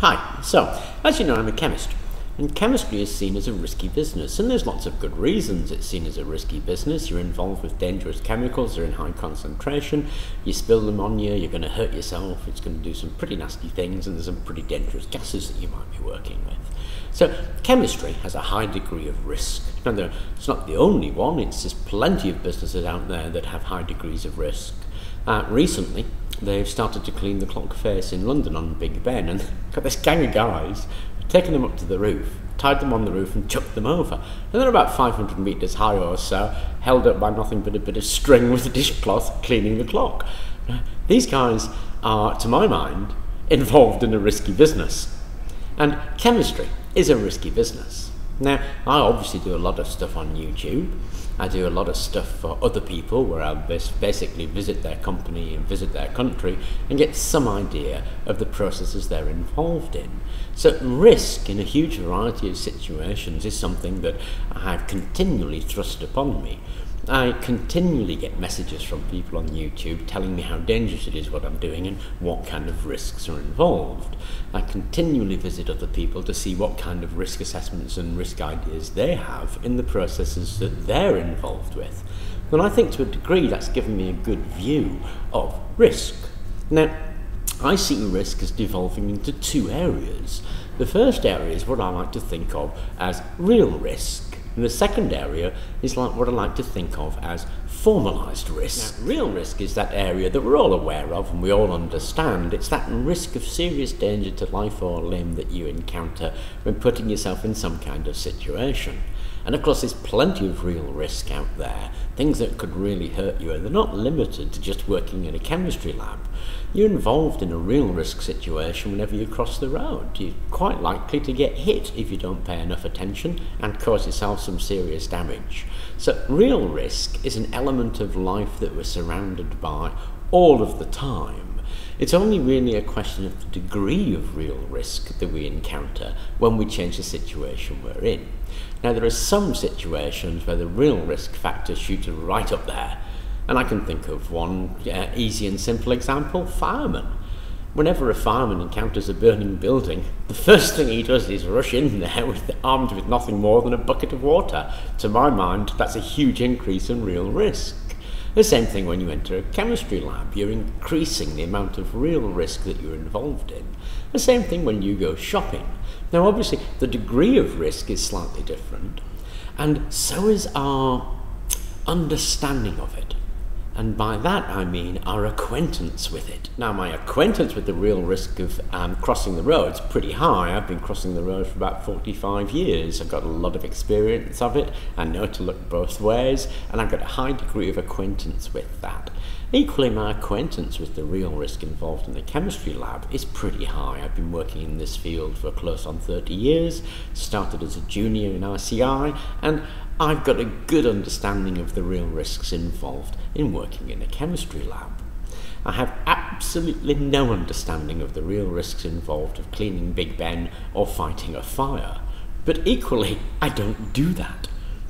Hi, so as you know, I'm a chemist, and chemistry is seen as a risky business, and there's lots of good reasons it's seen as a risky business. You're involved with dangerous chemicals, they're in high concentration, you spill them on you, you're going to hurt yourself, it's going to do some pretty nasty things, and there's some pretty dangerous gases that you might be working with. So chemistry has a high degree of risk. Now, it's not the only one, there's plenty of businesses out there that have high degrees of risk. Recently, they've started to clean the clock face in London on Big Ben, and got this gang of guys taken them up to the roof, tied them on the roof and chucked them over. And they're about 500 metres high or so, held up by nothing but a bit of string with a dishcloth cleaning the clock. These guys are, to my mind, involved in a risky business. And chemistry is a risky business. Now, I obviously do a lot of stuff on YouTube. I do a lot of stuff for other people where I basically visit their company and visit their country and get some idea of the processes they're involved in. So risk in a huge variety of situations is something that I've continually thrust upon me. I continually get messages from people on YouTube telling me how dangerous it is what I'm doing and what kind of risks are involved. I continually visit other people to see what kind of risk assessments and risk ideas they have in the processes that they're involved with. And I think to a degree that's given me a good view of risk. Now, I see risk as devolving into two areas. The first area is what I like to think of as real risk. And the second area is like what I like to think of as formalised risk. Now, real risk is that area that we're all aware of and we all understand. It's that risk of serious danger to life or limb that you encounter when putting yourself in some kind of situation. And of course there's plenty of real risk out there, things that could really hurt you, and they're not limited to just working in a chemistry lab. You're involved in a real risk situation whenever you cross the road. You're quite likely to get hit if you don't pay enough attention and cause yourself some serious damage. So real risk is an element of life that we're surrounded by all of the time. It's only really a question of the degree of real risk that we encounter when we change the situation we're in. Now, there are some situations where the real risk factor shoots right up there. And I can think of one easy and simple example: firemen. Whenever a fireman encounters a burning building, the first thing he does is rush in there armed with nothing more than a bucket of water. To my mind, that's a huge increase in real risk. The same thing when you enter a chemistry lab, you're increasing the amount of real risk that you're involved in. The same thing when you go shopping. Now obviously the degree of risk is slightly different, and so is our understanding of it. And by that I mean our acquaintance with it. Now, my acquaintance with the real risk of crossing the road is pretty high. I've been crossing the road for about 45 years. I've got a lot of experience of it. I know to look both ways, and I've got a high degree of acquaintance with that. Equally, my acquaintance with the real risk involved in the chemistry lab is pretty high. I've been working in this field for close on 30 years, started as a junior in ICI, and I've got a good understanding of the real risks involved in working in a chemistry lab. I have absolutely no understanding of the real risks involved of cleaning Big Ben or fighting a fire. But equally, I don't do that.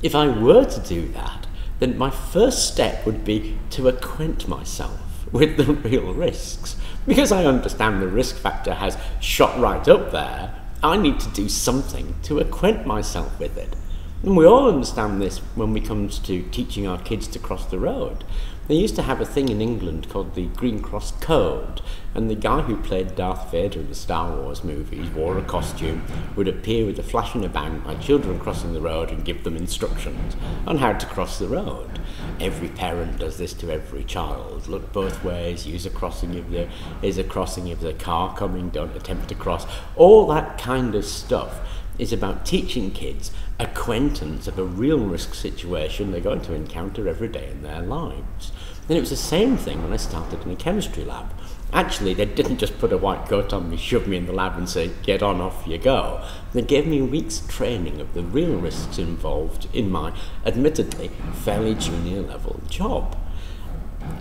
If I were to do that, then my first step would be to acquaint myself with the real risks. Because I understand the risk factor has shot right up there, I need to do something to acquaint myself with it. And we all understand this when it comes to teaching our kids to cross the road. They used to have a thing in England called the Green Cross Code, and the guy who played Darth Vader in the Star Wars movies wore a costume, would appear with a flash and a bang by children crossing the road and give them instructions on how to cross the road. Every parent does this to every child. Look both ways, use a crossing if there is a crossing, if there's a car coming, don't attempt to cross. All that kind of stuff is about teaching kids acquaintance of a real risk situation they're going to encounter every day in their lives. And it was the same thing when I started in a chemistry lab. Actually, they didn't just put a white coat on me, shove me in the lab and say, get on, off you go. They gave me weeks training of the real risks involved in my, admittedly, fairly junior level job.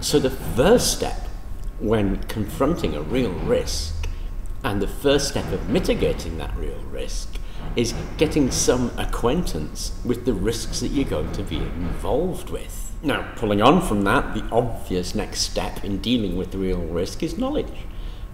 So the first step when confronting a real risk, and the first step of mitigating that real risk, is getting some acquaintance with the risks that you're going to be involved with. Now, pulling on from that, the obvious next step in dealing with the real risk is knowledge.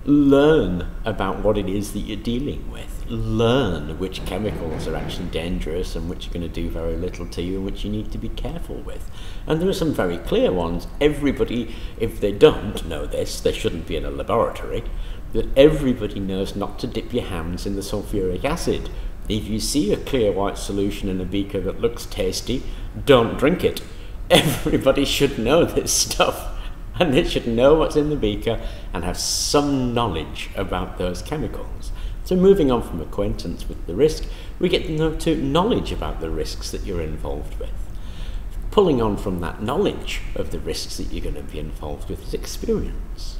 Learn about what it is that you're dealing with. Learn which chemicals are actually dangerous and which are going to do very little to you and which you need to be careful with. And there are some very clear ones. Everybody, if they don't know this, they shouldn't be in a laboratory, that everybody knows not to dip your hands in the sulfuric acid. If you see a clear white solution in a beaker that looks tasty, don't drink it. Everybody should know this stuff. And they should know what's in the beaker and have some knowledge about those chemicals. So moving on from acquaintance with the risk, we get to knowledge about the risks that you're involved with. Pulling on from that knowledge of the risks that you're going to be involved with is experience.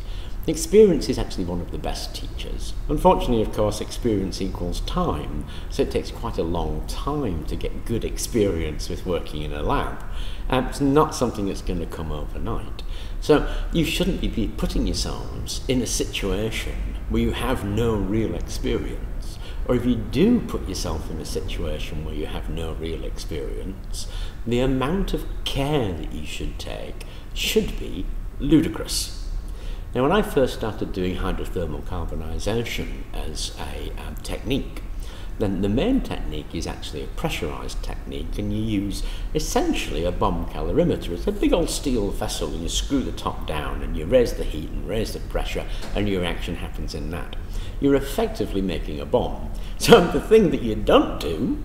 Experience is actually one of the best teachers. Unfortunately, of course, experience equals time, so it takes quite a long time to get good experience with working in a lab. It's not something that's going to come overnight. So you shouldn't be putting yourselves in a situation where you have no real experience. Or if you do put yourself in a situation where you have no real experience, the amount of care that you should take should be ludicrous. Now, when I first started doing hydrothermal carbonisation as a technique, then the main technique is actually a pressurised technique, and you use essentially a bomb calorimeter. It's a big old steel vessel, and you screw the top down and you raise the heat and raise the pressure, and your reaction happens in that. You're effectively making a bomb. So the thing that you don't do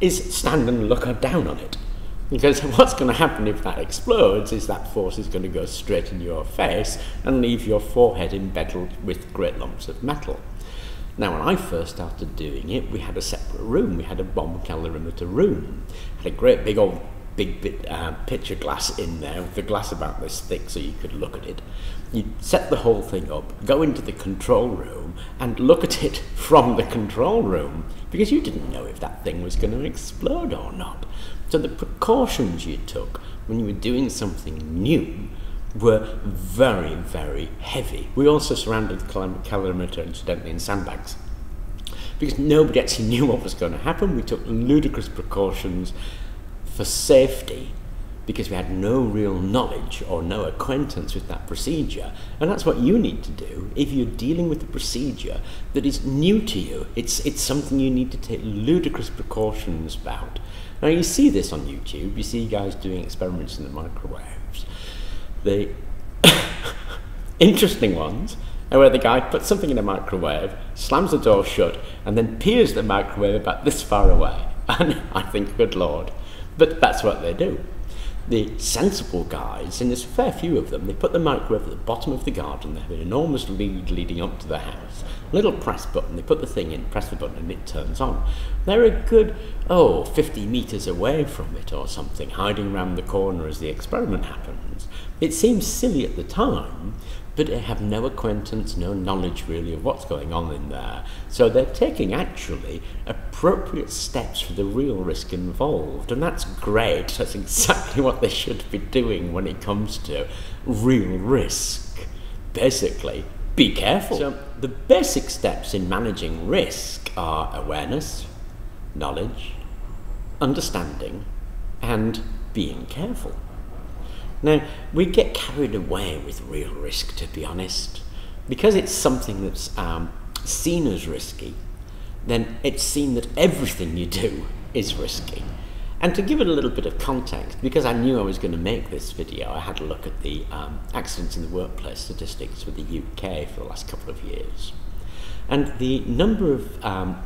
is stand and look down on it. Because what's going to happen if that explodes is that force is going to go straight in your face and leave your forehead embedded with great lumps of metal. Now, when I first started doing it, we had a separate room. We had a bomb calorimeter room. Had a great big old picture glass in there, with the glass about this thick so you could look at it. You'd set the whole thing up, go into the control room and look at it from the control room, because you didn't know if that thing was going to explode or not. So the precautions you took when you were doing something new were very, very heavy. We also surrounded the calorimeter, incidentally, in sandbags, because nobody actually knew what was going to happen. We took ludicrous precautions for safety because we had no real knowledge or no acquaintance with that procedure. And that's what you need to do if you're dealing with a procedure that is new to you. It's something you need to take ludicrous precautions about. Now, you see this on YouTube. You see guys doing experiments in the microwaves. The interesting ones are where the guy puts something in a microwave, slams the door shut, and then peers the microwave about this far away. And I think, good Lord. But that's what they do. The sensible guys, and there's a fair few of them, they put the microwave at the bottom of the garden. They have an enormous lead leading up to the house. A little press button, they put the thing in, press the button, and it turns on. They're a good, 50 metres away from it or something, hiding around the corner as the experiment happens. It seems silly at the time, but they have no acquaintance, no knowledge really of what's going on in there. So they're taking actually appropriate steps for the real risk involved, and that's great. That's exactly what they should be doing when it comes to real risk. Basically, be careful. So the basic steps in managing risk are awareness, knowledge, understanding, and being careful. Now, we get carried away with real risk, to be honest. Because it's something that's seen as risky, then it's seen that everything you do is risky. And to give it a little bit of context, because I knew I was going to make this video, I had a look at the accidents in the workplace statistics for the UK for the last couple of years. And the number of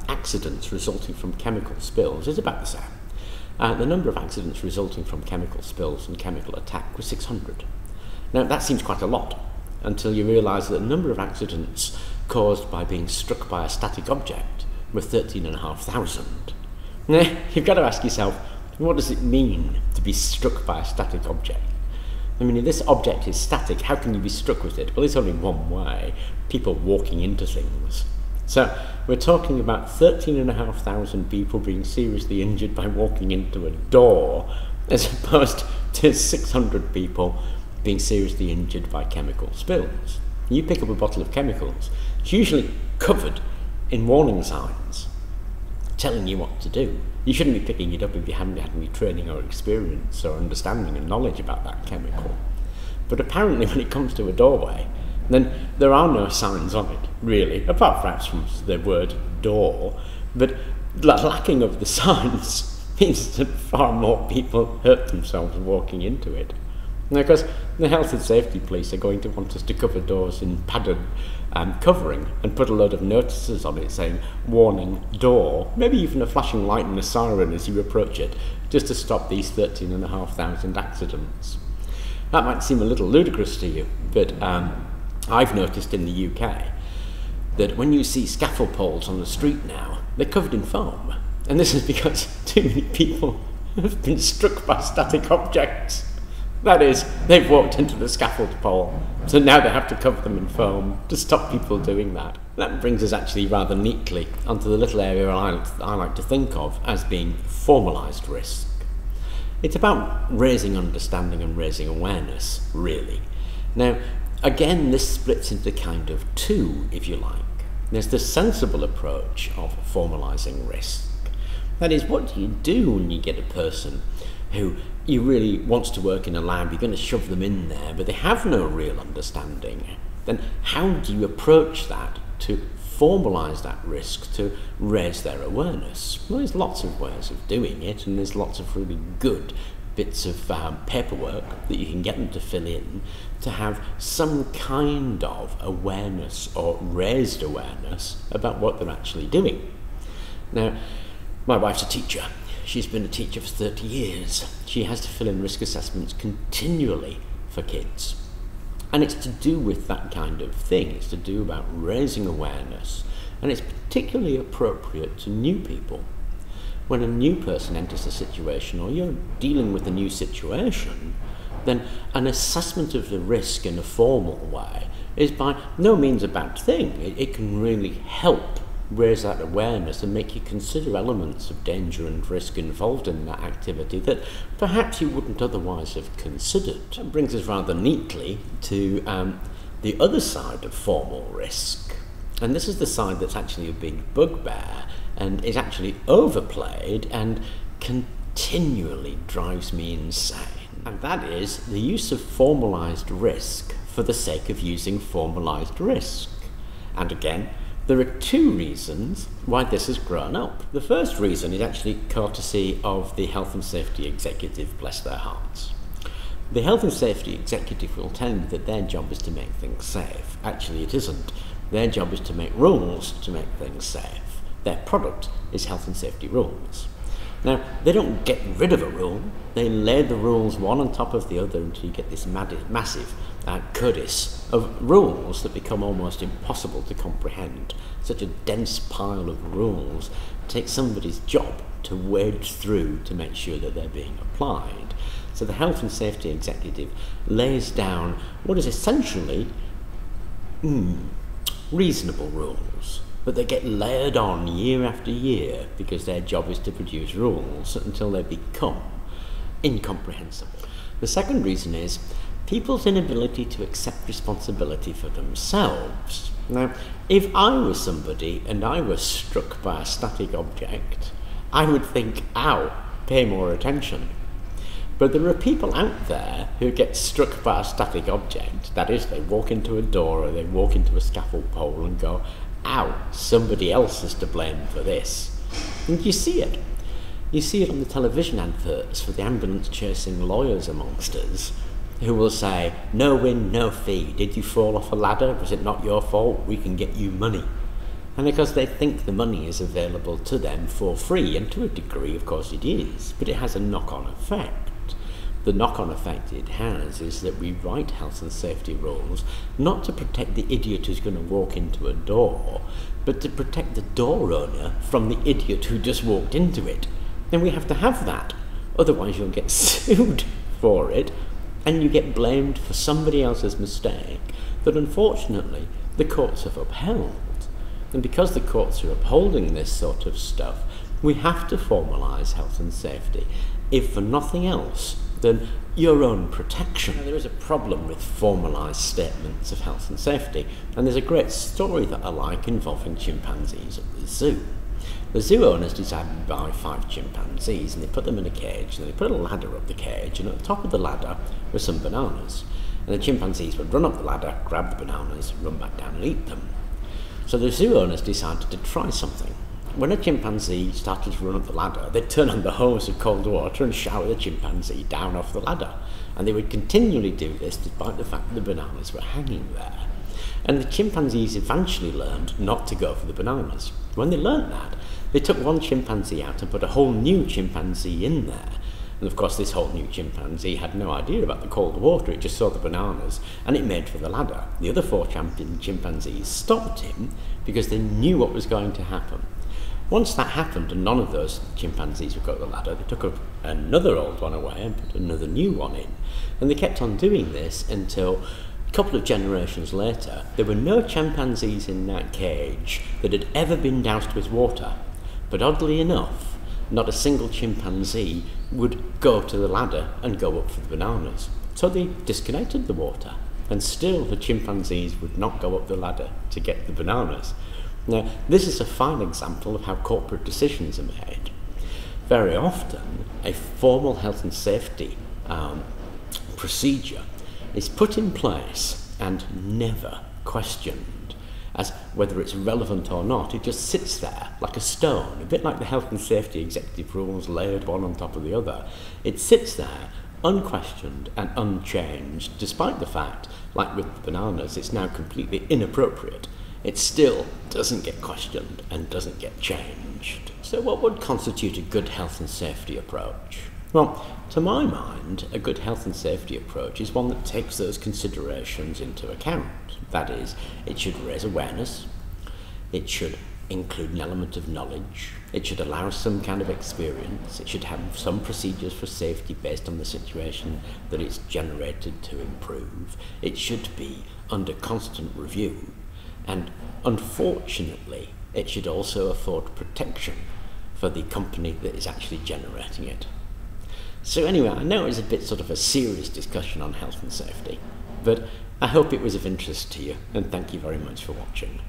accidents resulting from chemical spills is about the same. The number of accidents resulting from chemical spills and chemical attack was 600. Now, that seems quite a lot, until you realise that the number of accidents caused by being struck by a static object were 13,500. Now, you've got to ask yourself, what does it mean to be struck by a static object? I mean, if this object is static, how can you be struck with it? Well, it's only one way: people walking into things. So we're talking about 13,500 people being seriously injured by walking into a door, as opposed to 600 people being seriously injured by chemical spills. You pick up a bottle of chemicals, it's usually covered in warning signs telling you what to do. You shouldn't be picking it up if you haven't had any training or experience or understanding and knowledge about that chemical. But apparently when it comes to a doorway, then there are no signs on it, really, apart perhaps from the word door, but the lacking of the signs means that far more people hurt themselves walking into it. Now, because the health and safety police are going to want us to cover doors in padded covering and put a load of notices on it saying, warning, door, maybe even a flashing light and a siren as you approach it, just to stop these 13,500 accidents. That might seem a little ludicrous to you, but I've noticed in the UK that when you see scaffold poles on the street now, they're covered in foam. And this is because too many people have been struck by static objects. That is, they've walked into the scaffold pole, so now they have to cover them in foam to stop people doing that. That brings us actually rather neatly onto the little area I like to think of as being formalised risk. It's about raising understanding and raising awareness, really. Now, again, this splits into kind of two, if you like. There's the sensible approach of formalising risk. That is, what do you do when you get a person who you really wants to work in a lab, you're going to shove them in there, but they have no real understanding? Then how do you approach that to formalise that risk, to raise their awareness? Well, there's lots of ways of doing it, and there's lots of really good bits of paperwork that you can get them to fill in to have some kind of awareness or raised awareness about what they're actually doing. Now, my wife's a teacher. She's been a teacher for 30 years. She has to fill in risk assessments continually for kids. And it's to do with that kind of thing. It's to do about raising awareness. And it's particularly appropriate to new people. When a new person enters a situation, or you're dealing with a new situation, then an assessment of the risk in a formal way is by no means a bad thing. It can really help raise that awareness and make you consider elements of danger and risk involved in that activity that perhaps you wouldn't otherwise have considered. That brings us rather neatly to the other side of formal risk. And this is the side that's actually a big bugbear and is actually overplayed and continually drives me insane. And that is the use of formalised risk for the sake of using formalised risk. And again, there are two reasons why this has grown up. The first reason is actually courtesy of the Health and Safety Executive, bless their hearts. The Health and Safety Executive will tell you that their job is to make things safe. Actually, it isn't. Their job is to make rules to make things safe. Their product is health and safety rules. Now, they don't get rid of a rule. They lay the rules one on top of the other until you get this massive codice of rules that become almost impossible to comprehend. Such a dense pile of rules takes somebody's job to wade through to make sure that they're being applied. So the Health and Safety Executive lays down what is essentially reasonable rules, but they get layered on year after year because their job is to produce rules until they become incomprehensible. The second reason is people's inability to accept responsibility for themselves. Now, if I was somebody and I was struck by a static object, I would think, ow, pay more attention. But there are people out there who get struck by a static object, that is, they walk into a door or they walk into a scaffold pole and go, ow, somebody else is to blame for this. And you see it. You see it on the television adverts for the ambulance chasing lawyers amongst us, who will say, no win, no fee. Did you fall off a ladder? Was it not your fault? We can get you money. And because they think the money is available to them for free, and to a degree, of course, it is, but it has a knock-on effect. The knock-on effect it has is that we write health and safety rules not to protect the idiot who's going to walk into a door, but to protect the door owner from the idiot who just walked into it. Then we have to have that, otherwise you'll get sued for it, and you get blamed for somebody else's mistake that unfortunately the courts have upheld. And because the courts are upholding this sort of stuff, we have to formalise health and safety, if for nothing else than your own protection. Now, there is a problem with formalised statements of health and safety, and there's a great story that I like involving chimpanzees at the zoo. The zoo owners decided to buy 5 chimpanzees, and they put them in a cage, and they put a ladder up the cage, and at the top of the ladder were some bananas. and the chimpanzees would run up the ladder, grab the bananas, run back down and eat them. So the zoo owners decided to try something. When a chimpanzee started to run up the ladder, they'd turn on the hose of cold water and shower the chimpanzee down off the ladder. And they would continually do this despite the fact that the bananas were hanging there. And the chimpanzees eventually learned not to go for the bananas. When they learned that, they took one chimpanzee out and put a whole new chimpanzee in there. And of course this whole new chimpanzee had no idea about the cold water, it just saw the bananas, and it made for the ladder. The other four chimpanzees stopped him because they knew what was going to happen. Once that happened and none of those chimpanzees would go to the ladder, they took another old one away and put another new one in. And they kept on doing this until a couple of generations later, there were no chimpanzees in that cage that had ever been doused with water. But oddly enough, not a single chimpanzee would go to the ladder and go up for the bananas. So they disconnected the water, and still the chimpanzees would not go up the ladder to get the bananas. Now, this is a fine example of how corporate decisions are made. Very often, a formal health and safety procedure is put in place and never questioned as whether it's relevant or not. It just sits there like a stone, a bit like the health and safety executive rules layered one on top of the other. It sits there unquestioned and unchanged, despite the fact, like with the bananas, it's now completely inappropriate. It still doesn't get questioned and doesn't get changed. So what would constitute a good health and safety approach? Well, to my mind, a good health and safety approach is one that takes those considerations into account. That is, it should raise awareness, it should include an element of knowledge, it should allow some kind of experience, it should have some procedures for safety based on the situation that it's generated to improve, it should be under constant review, and unfortunately, it should also afford protection for the company that is actually generating it. So anyway, I know it was a bit sort of a serious discussion on health and safety, but I hope it was of interest to you, and thank you very much for watching.